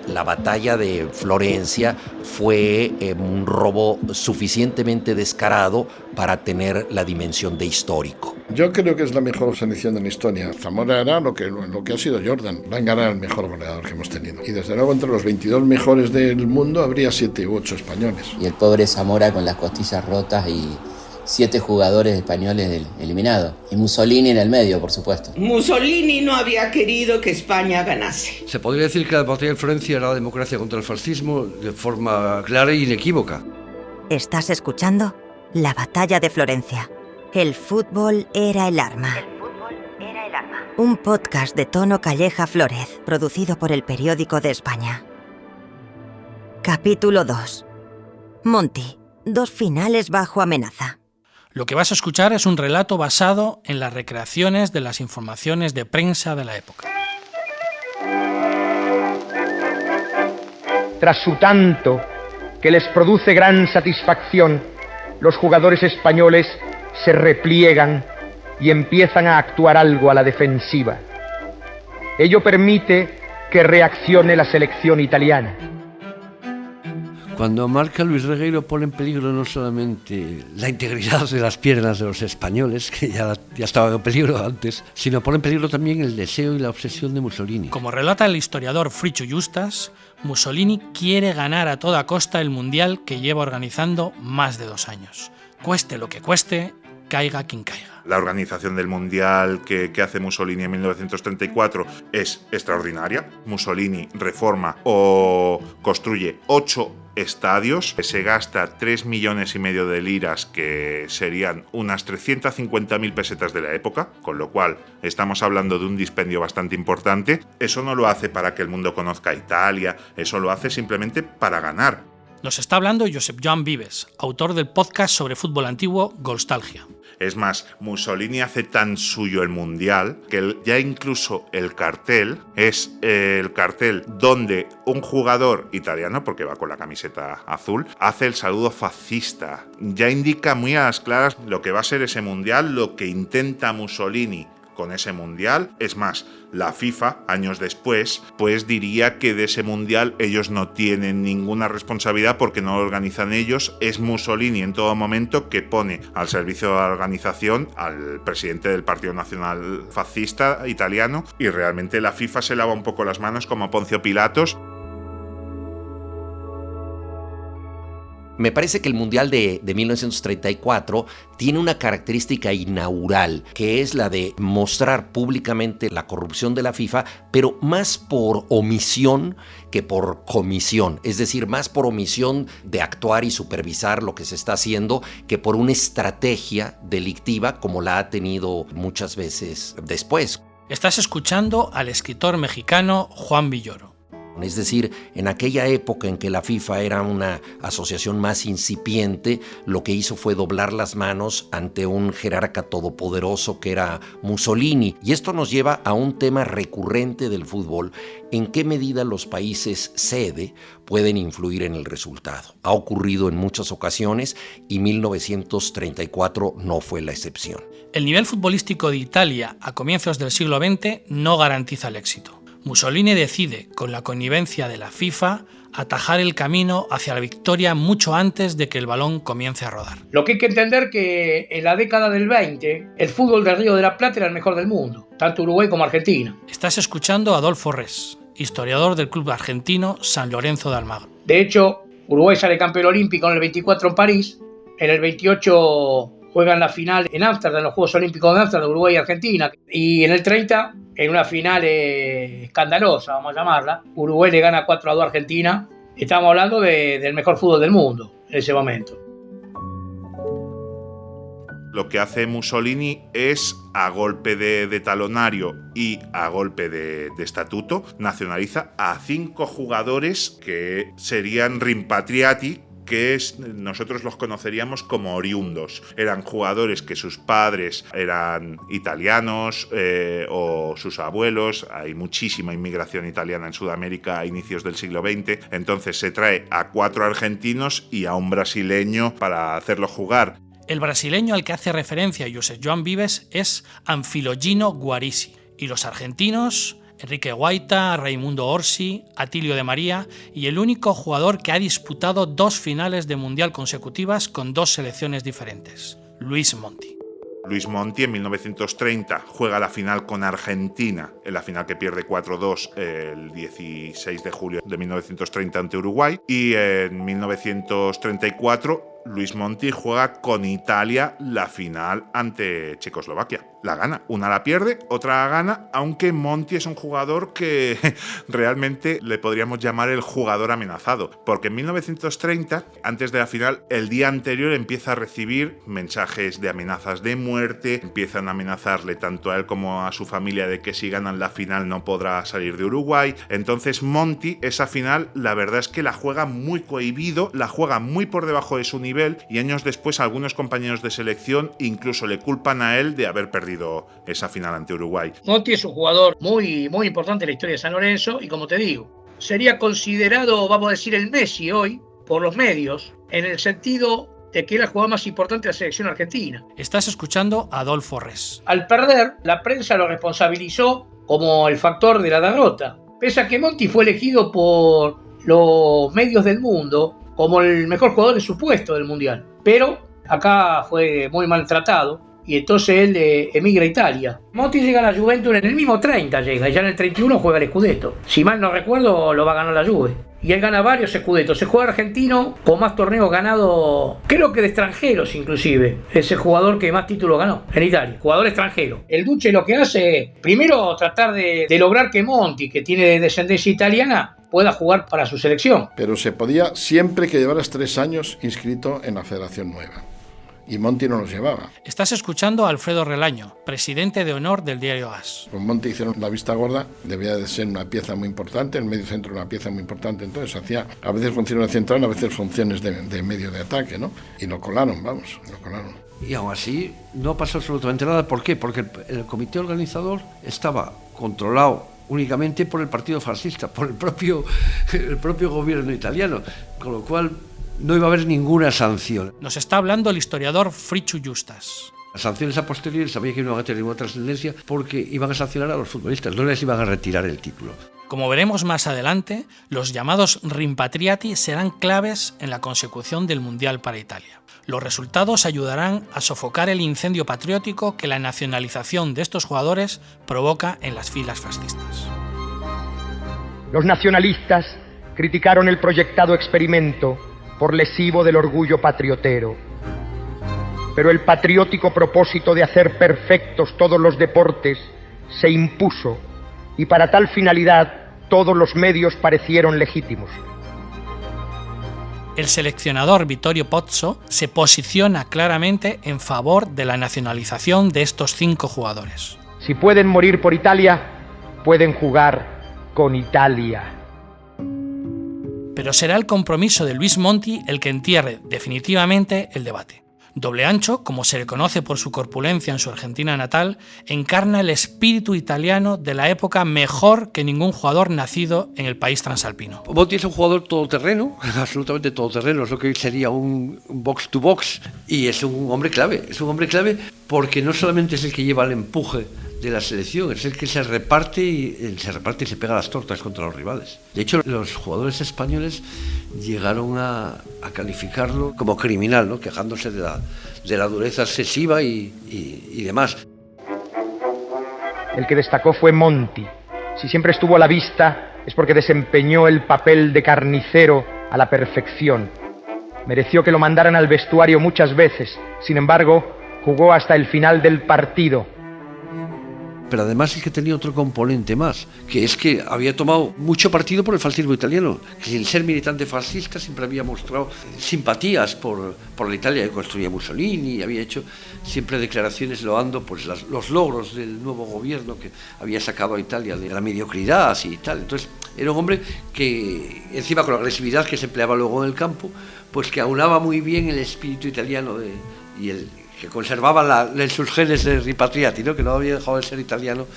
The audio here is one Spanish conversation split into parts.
La batalla de Florencia fue un robo suficientemente descarado para tener la dimensión de histórico. Yo creo que es la mejor selección de la historia. Zamora era lo que ha sido Jordan. Van a ganar el mejor goleador que hemos tenido. Y desde luego entre los 22 mejores del mundo habría 7 u 8 españoles. Y el pobre Zamora con las costillas rotas y 7 jugadores españoles eliminados. Y Mussolini en el medio, por supuesto. Mussolini no había querido que España ganase. Se podría decir que la batalla de Florencia era la democracia contra el fascismo de forma clara e inequívoca. Estás escuchando La Batalla de Florencia. El fútbol era el arma. Un podcast de Tono Calleja Flórez, producido por El Periódico de España. Capítulo 2. Monty, 2 finales bajo amenaza. Lo que vas a escuchar es un relato basado en las recreaciones de las informaciones de prensa de la época. Tras su tanto, que les produce gran satisfacción, los jugadores españoles se repliegan y empiezan a actuar algo a la defensiva. Ello permite que reaccione la selección italiana. Cuando marca Luis Regueiro pone en peligro no solamente la integridad de las piernas de los españoles, que ya estaba en peligro antes, sino pone en peligro también el deseo y la obsesión de Mussolini. Como relata el historiador Fricio Justas, Mussolini quiere ganar a toda costa el Mundial que lleva organizando más de 2 años. Cueste lo que cueste, caiga quien caiga. La organización del Mundial que hace Mussolini en 1934 es extraordinaria. Mussolini reforma o construye 8 estadios, se gasta 3,5 millones de liras, que serían unas 350.000 pesetas de la época, con lo cual estamos hablando de un dispendio bastante importante. Eso no lo hace para que el mundo conozca a Italia, eso lo hace simplemente para ganar. Nos está hablando Josep Joan Vives, autor del podcast sobre fútbol antiguo Golstalgia. Es más, Mussolini hace tan suyo el Mundial que ya incluso el cartel es el cartel donde un jugador italiano, porque va con la camiseta azul, hace el saludo fascista. Ya indica muy a las claras lo que va a ser ese Mundial, lo que intenta Mussolini con ese Mundial. Es más, la FIFA, años después, pues diría que de ese Mundial ellos no tienen ninguna responsabilidad porque no lo organizan ellos. Es Mussolini en todo momento que pone al servicio de la organización al presidente del Partido Nacional Fascista italiano, y realmente la FIFA se lava un poco las manos como Poncio Pilatos. Me parece que el Mundial de 1934 tiene una característica inaugural, que es la de mostrar públicamente la corrupción de la FIFA, pero más por omisión que por comisión. Es decir, más por omisión de actuar y supervisar lo que se está haciendo que por una estrategia delictiva como la ha tenido muchas veces después. Estás escuchando al escritor mexicano Juan Villoro. Es decir, en aquella época en que la FIFA era una asociación más incipiente, lo que hizo fue doblar las manos ante un jerarca todopoderoso que era Mussolini. Y esto nos lleva a un tema recurrente del fútbol: en qué medida los países sede pueden influir en el resultado. Ha ocurrido en muchas ocasiones y 1934 no fue la excepción. El nivel futbolístico de Italia a comienzos del siglo XX no garantiza el éxito. Mussolini decide, con la connivencia de la FIFA, atajar el camino hacia la victoria mucho antes de que el balón comience a rodar. Lo que hay que entender que en la década del 20, el fútbol del Río de la Plata era el mejor del mundo, tanto Uruguay como Argentina. Estás escuchando a Adolfo Res, historiador del club argentino San Lorenzo de Almagro. De hecho, Uruguay sale campeón olímpico en el 24 en París, en el 28 juegan la final en Ámsterdam, los Juegos Olímpicos de Ámsterdam, Uruguay y Argentina. Y en el 30, en una final escandalosa, vamos a llamarla, Uruguay le gana 4-2 a Argentina. Estamos hablando del mejor fútbol del mundo en ese momento. Lo que hace Mussolini es, a golpe de talonario y a golpe de estatuto, nacionaliza a 5 jugadores que serían rimpatriati, que nosotros los conoceríamos como oriundos. Eran jugadores que sus padres eran italianos o sus abuelos. Hay muchísima inmigración italiana en Sudamérica a inicios del siglo XX. Entonces se trae a 4 argentinos y a un brasileño para hacerlo jugar. El brasileño al que hace referencia Josep Joan Vives es Anfilogino Guarisi, y los argentinos Enrique Guaita, Raimundo Orsi, Atilio de María y el único jugador que ha disputado 2 finales de Mundial consecutivas con 2 selecciones diferentes, Luis Monti. Luis Monti en 1930 juega la final con Argentina, en la final que pierde 4-2 el 16 de julio de 1930 ante Uruguay, y en 1934 Luis Monti juega con Italia la final ante Checoslovaquia. La gana. Una la pierde, otra la gana, aunque Monti es un jugador que realmente le podríamos llamar el jugador amenazado, porque en 1930, antes de la final, el día anterior empieza a recibir mensajes de amenazas de muerte, empiezan a amenazarle tanto a él como a su familia de que si ganan la final no podrá salir de Uruguay. Entonces Monti, esa final, la verdad es que la juega muy cohibido, la juega muy por debajo de su nivel, y años después algunos compañeros de selección incluso le culpan a él de haber perdido esa final ante Uruguay. Monti es un jugador muy importante en la historia de San Lorenzo y, como te digo, sería considerado, vamos a decir, el Messi hoy por los medios, en el sentido de que era el jugador más importante de la selección argentina. Estás escuchando a Adolfo Res. Al perder, la prensa lo responsabilizó como el factor de la derrota, pese a que Monti fue elegido por los medios del mundo como el mejor jugador de su puesto del Mundial. Pero acá fue muy maltratado y entonces él emigra a Italia. Monti llega a la Juventus en el mismo 30, llega, y ya en el 31 juega el Scudetto. Si mal no recuerdo, lo va a ganar la Juve. Y él gana varios Scudettos. El jugador argentino con más torneos ganados, creo que de extranjeros inclusive. Es el jugador que más títulos ganó en Italia, jugador extranjero. El Duce lo que hace es, primero, tratar de lograr que Monti, que tiene descendencia italiana, pueda jugar para su selección. Pero se podía siempre que llevaras 3 años inscrito en la Federación Nueva. Y Monti no los llevaba. Estás escuchando a Alfredo Relaño, presidente de honor del diario AS. Con Monti hicieron la vista gorda, debía de ser una pieza muy importante, el medio centro una pieza muy importante, entonces hacía a veces funciones central, a veces funciones de medio de ataque, ¿no? Y lo colaron, lo colaron. Y aún así no pasó absolutamente nada. ¿Por qué? Porque el comité organizador estaba controlado únicamente por el partido fascista, por el propio gobierno italiano, con lo cual no iba a haber ninguna sanción. Nos está hablando el historiador Frichu Justas. Las sanciones a posteriori sabía que no iban a tener ninguna trascendencia porque iban a sancionar a los futbolistas, no les iban a retirar el título. Como veremos más adelante, los llamados rimpatriati serán claves en la consecución del Mundial para Italia. Los resultados ayudarán a sofocar el incendio patriótico que la nacionalización de estos jugadores provoca en las filas fascistas. Los nacionalistas criticaron el proyectado experimento por lesivo del orgullo patriotero. Pero el patriótico propósito de hacer perfectos todos los deportes se impuso, y para tal finalidad todos los medios parecieron legítimos. El seleccionador Vittorio Pozzo se posiciona claramente en favor de la nacionalización de estos 5 jugadores. Si pueden morir por Italia, pueden jugar con Italia. Pero será el compromiso de Luis Monti el que entierre definitivamente el debate. Doble ancho, como se le conoce por su corpulencia en su Argentina natal, encarna el espíritu italiano de la época mejor que ningún jugador nacido en el país transalpino. Monti es un jugador todoterreno, absolutamente todoterreno, es lo que sería un box to box, y es un hombre clave porque no solamente es el que lleva el empuje de la selección, es el que se reparte y se pega las tortas contra los rivales. De hecho, los jugadores españoles llegaron a calificarlo como criminal, ¿no? Quejándose de la dureza excesiva y demás. El que destacó fue Monti. Si siempre estuvo a la vista es porque desempeñó el papel de carnicero a la perfección. Mereció que lo mandaran al vestuario muchas veces, sin embargo, jugó hasta el final del partido. Pero además es que tenía otro componente más, que es que había tomado mucho partido por el fascismo italiano, que sin ser militante fascista siempre había mostrado simpatías por la Italia que construía Mussolini, y había hecho siempre declaraciones loando pues los logros del nuevo gobierno que había sacado a Italia de la mediocridad y tal. Entonces era un hombre que, encima con la agresividad que se empleaba luego en el campo, pues que aunaba muy bien el espíritu italiano y el que conservaba en sus genes de rimpatriati, ¿no? Que no había dejado de ser italiano,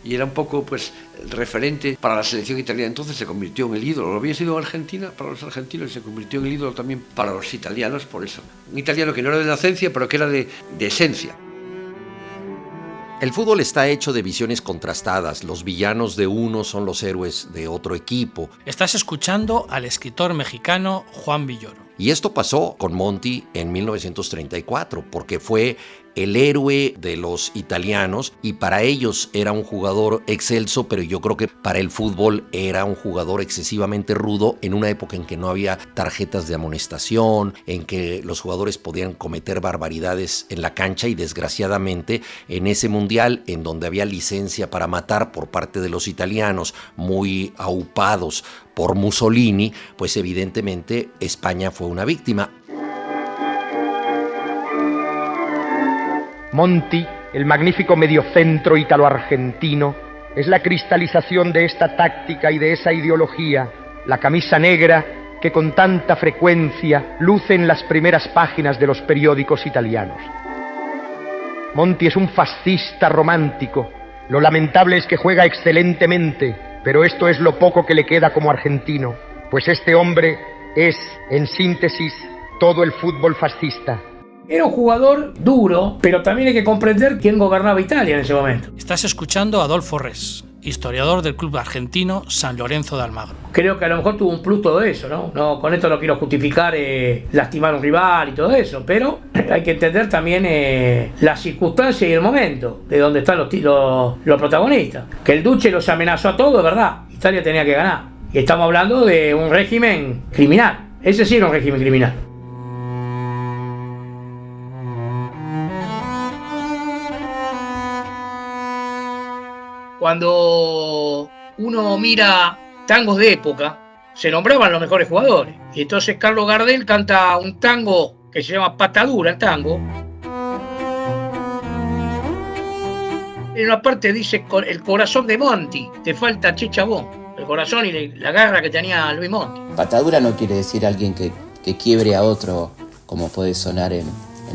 y era un poco pues el referente para la selección italiana. Entonces se convirtió en el ídolo. Lo había sido en Argentina para los argentinos y se convirtió en el ídolo también para los italianos, por eso. Un italiano que no era de nacencia, pero que era de esencia. El fútbol está hecho de visiones contrastadas. Los villanos de uno son los héroes de otro equipo. Estás escuchando al escritor mexicano Juan Villoro. Y esto pasó con Monti en 1934, porque fue el héroe de los italianos y para ellos era un jugador excelso, pero yo creo que para el fútbol era un jugador excesivamente rudo en una época en que no había tarjetas de amonestación, en que los jugadores podían cometer barbaridades en la cancha y desgraciadamente en ese mundial en donde había licencia para matar por parte de los italianos muy aupados por Mussolini, pues evidentemente España fue una víctima. Monti, el magnífico mediocentro italo-argentino, es la cristalización de esta táctica y de esa ideología, la camisa negra que con tanta frecuencia luce en las primeras páginas de los periódicos italianos. Monti es un fascista romántico. Lo lamentable es que juega excelentemente, pero esto es lo poco que le queda como argentino, pues este hombre es, en síntesis, todo el fútbol fascista. Era un jugador duro, pero también hay que comprender quién gobernaba Italia en ese momento. Estás escuchando a Adolfo Res, historiador del club argentino San Lorenzo de Almagro. Creo que a lo mejor tuvo un plus todo eso, ¿no? No, con esto no quiero justificar lastimar a un rival y todo eso, pero hay que entender también las circunstancias y el momento de donde están los protagonistas. Que el Duce los amenazó a todos, es verdad. Italia tenía que ganar. Y estamos hablando de un régimen criminal. Ese sí era un régimen criminal. Cuando uno mira tangos de época, se nombraban los mejores jugadores. Y entonces Carlos Gardel canta un tango que se llama Patadura, el tango. En una parte dice el corazón de Monti, te falta Che Chabón. El corazón y la garra que tenía Luis Monti. Patadura no quiere decir alguien que quiebre a otro, como puede sonar en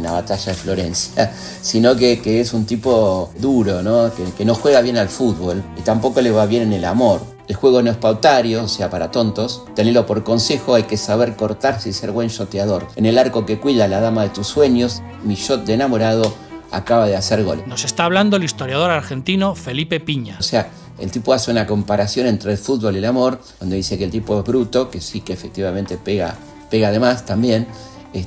la batalla de Florencia, sino que es un tipo duro, ¿no? Que no juega bien al fútbol y tampoco le va bien en el amor. El juego no es pautario, o sea, para tontos. Tenerlo por consejo, hay que saber cortarse y ser buen shoteador. En el arco que cuida la dama de tus sueños, mi shot de enamorado acaba de hacer gol. Nos está hablando el historiador argentino Felipe Piña. O sea, el tipo hace una comparación entre el fútbol y el amor, donde dice que el tipo es bruto, que sí que efectivamente pega de más también,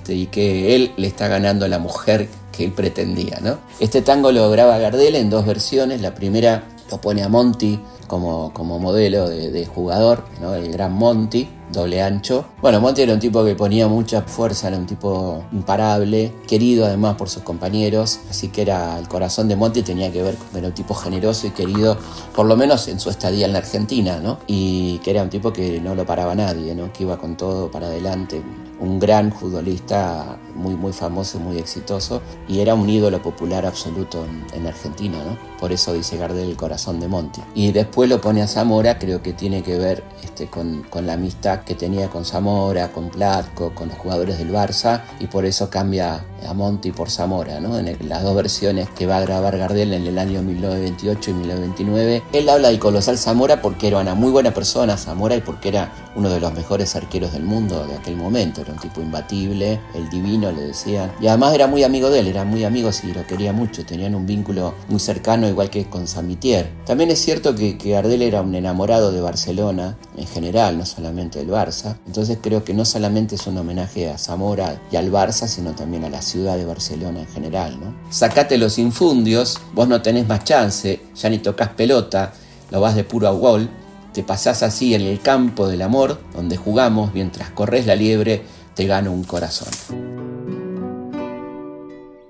y que él le está ganando a la mujer que él pretendía, ¿no? Este tango lo graba Gardel en dos versiones. La primera lo pone a Monti como modelo de jugador, ¿no? El gran Monti, doble ancho. Bueno, Monti era un tipo que ponía mucha fuerza, era un tipo imparable, querido además por sus compañeros, así que era el corazón de Monti, tenía que ver con era un tipo generoso y querido, por lo menos en su estadía en la Argentina, ¿no? Y que era un tipo que no lo paraba nadie, ¿no? Que iba con todo para adelante, un gran futbolista, muy, muy famoso y muy exitoso, y era un ídolo popular absoluto en Argentina, ¿no? Por eso dice Gardel el corazón de Monti. Y después lo pone a Zamora, creo que tiene que ver con la amistad que tenía con Zamora, con Platko, con los jugadores del Barça, y por eso cambia a Monti por Zamora, ¿no? En las dos versiones que va a grabar Gardel en el año 1928 y 1929, él habla del colosal Zamora porque era una muy buena persona, Zamora, y porque era uno de los mejores arqueros del mundo de aquel momento. Era un tipo imbatible, el divino le decían, y además era muy amigo de él, eran muy amigos y lo quería mucho, tenían un vínculo muy cercano, igual que con Samitier. También es cierto que Gardel era un enamorado de Barcelona en general, no solamente del Barça, entonces creo que no solamente es un homenaje a Zamora y al Barça, sino también a la ciudad de Barcelona en general, ¿no? Sacate los infundios, vos no tenés más chance, ya ni tocas pelota, lo vas de puro a gol, te pasás así en el campo del amor, donde jugamos, mientras corres la liebre, te gano un corazón.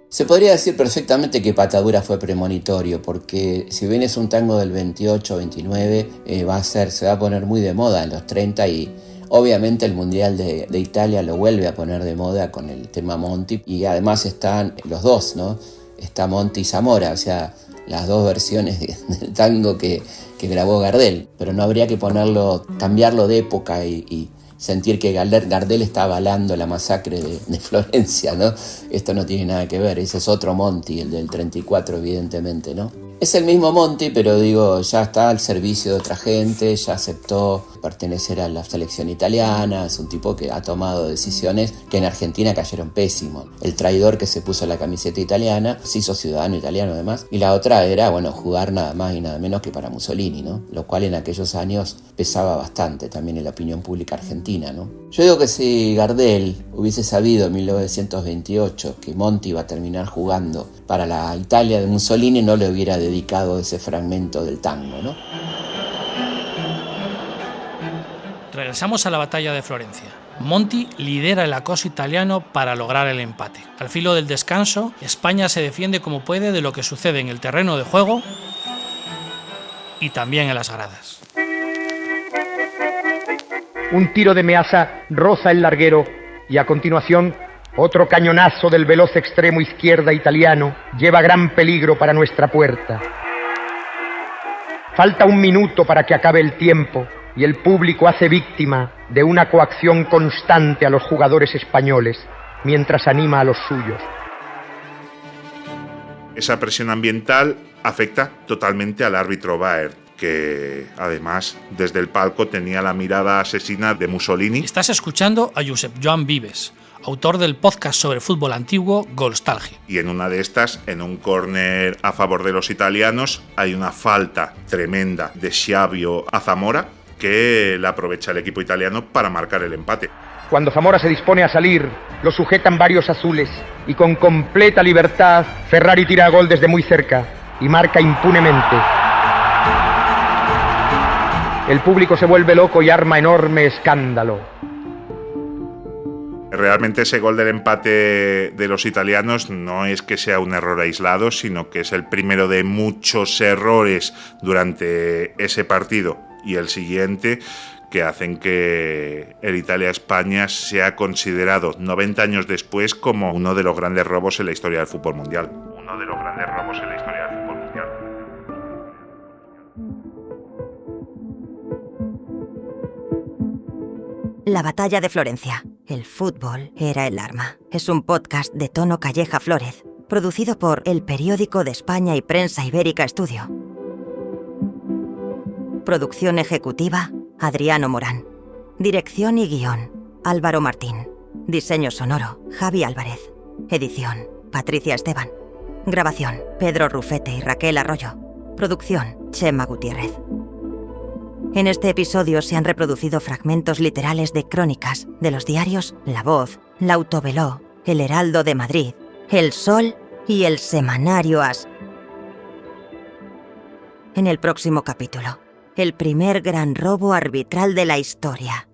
Se podría decir perfectamente que Patadura fue premonitorio, porque si bien es un tango del 28 o 29, se va a poner muy de moda en los 30 y obviamente el Mundial de Italia lo vuelve a poner de moda con el tema Monti, y además están los dos, ¿no? Está Monti y Zamora, o sea, las dos versiones del tango que grabó Gardel, pero no habría que cambiarlo de época y sentir que Gardel está avalando la masacre de Florencia, ¿no? Esto no tiene nada que ver, ese es otro Monti, el del 34 evidentemente, ¿no? Es el mismo Monti, pero digo, ya está al servicio de otra gente, ya aceptó pertenecer a la selección italiana, es un tipo que ha tomado decisiones que en Argentina cayeron pésimos. El traidor que se puso la camiseta italiana, se hizo ciudadano italiano además, y la otra era, bueno, jugar nada más y nada menos que para Mussolini, ¿no? Lo cual en aquellos años pesaba bastante también en la opinión pública argentina, ¿no? Yo digo que si Gardel hubiese sabido en 1928 que Monti iba a terminar jugando para la Italia de Mussolini, no le hubiera dedicado ese fragmento del tango, ¿no? Regresamos a la batalla de Florencia. Monti lidera el acoso italiano para lograr el empate. Al filo del descanso, España se defiende como puede de lo que sucede en el terreno de juego y también en las gradas. Un tiro de Meazza roza el larguero y a continuación otro cañonazo del veloz extremo izquierda italiano lleva gran peligro para nuestra puerta. Falta un minuto para que acabe el tiempo y el público hace víctima de una coacción constante a los jugadores españoles mientras anima a los suyos. Esa presión ambiental afecta totalmente al árbitro Baer, que además desde el palco tenía la mirada asesina de Mussolini. Estás escuchando a Josep Joan Vives, autor del podcast sobre fútbol antiguo Golstalgia. Y en una de estas, en un córner a favor de los italianos, hay una falta tremenda de Schiavio a Zamora, que la aprovecha el equipo italiano para marcar el empate. Cuando Zamora se dispone a salir, lo sujetan varios azules y con completa libertad Ferrari tira a gol desde muy cerca y marca impunemente. El público se vuelve loco y arma enorme escándalo. Realmente ese gol del empate de los italianos no es que sea un error aislado, sino que es el primero de muchos errores durante ese partido y el siguiente que hacen que el Italia-España sea considerado 90 años después como uno de los grandes robos en la historia del fútbol mundial. Uno de los grandes robos en la historia del fútbol mundial. La batalla de Florencia. El fútbol era el arma. Es un podcast de Tono Calleja Flórez, producido por El Periódico de España y Prensa Ibérica Estudio. Producción ejecutiva, Adriano Morán. Dirección y guión, Álvaro Martín. Diseño sonoro, Javi Álvarez. Edición, Patricia Esteban. Grabación, Pedro Rufete y Raquel Arroyo. Producción, Chema Gutiérrez. En este episodio se han reproducido fragmentos literales de crónicas de los diarios La Voz, La Autoveló, El Heraldo de Madrid, El Sol y el semanario As. En el próximo capítulo, el primer gran robo arbitral de la historia.